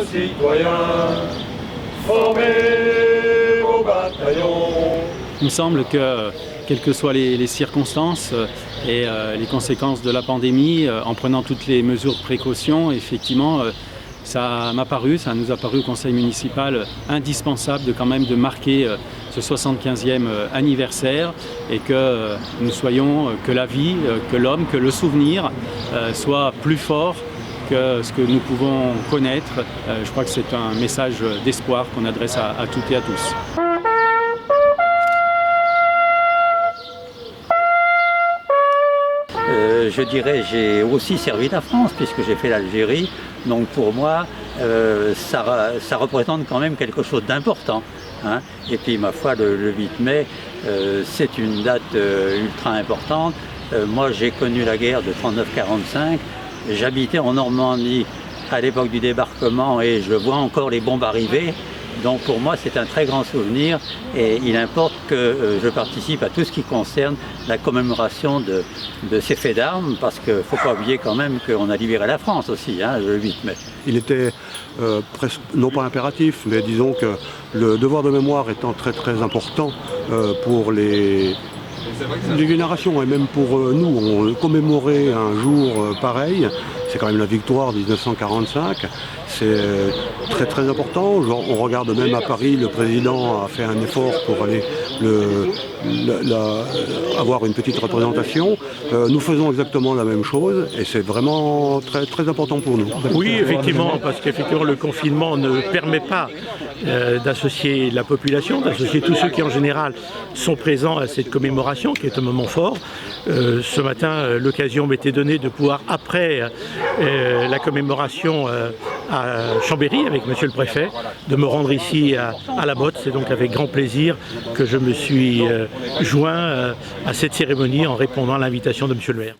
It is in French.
citoyens, formez vos bataillons. Il me semble que, quelles que soient les circonstances et les conséquences de la pandémie, en prenant toutes les mesures de précaution, effectivement, ça nous a paru au conseil municipal indispensable de marquer ce 75e anniversaire et que nous soyons, que la vie, que l'homme, que le souvenir soit plus fort que ce que nous pouvons connaître. Je crois que c'est un message d'espoir qu'on adresse à toutes et à tous. Je dirais, j'ai aussi servi la France puisque j'ai fait l'Algérie. Donc pour moi, ça représente quand même quelque chose d'important. Hein. Et puis ma foi, le 8 mai, c'est une date ultra importante. Moi, j'ai connu la guerre de 39-45. J'habitais en Normandie à l'époque du débarquement et je vois encore les bombes arriver. Donc pour moi c'est un très grand souvenir et il importe que je participe à tout ce qui concerne la commémoration de ces faits d'armes parce qu'il ne faut pas oublier quand même qu'on a libéré la France aussi, hein, le 8 mai. Il était presque, non pas impératif, mais disons que le devoir de mémoire étant très très important pour les générations et même pour nous, commémorer un jour pareil, c'est quand même la victoire 1945. C'est très très important. On regarde même à Paris, le président a fait un effort pour aller avoir une petite représentation. Nous faisons exactement la même chose et c'est vraiment très très important pour nous. Oui, effectivement, parce qu'effectivement le confinement ne permet pas d'associer la population, d'associer tous ceux qui en général sont présents à cette commémoration qui est un moment fort. Ce matin, l'occasion m'était donnée de pouvoir, après la commémoration à Chambéry avec monsieur le préfet, de me rendre ici à la Botte. C'est donc avec grand plaisir que je me suis joint à cette cérémonie en répondant à l'invitation de monsieur le maire.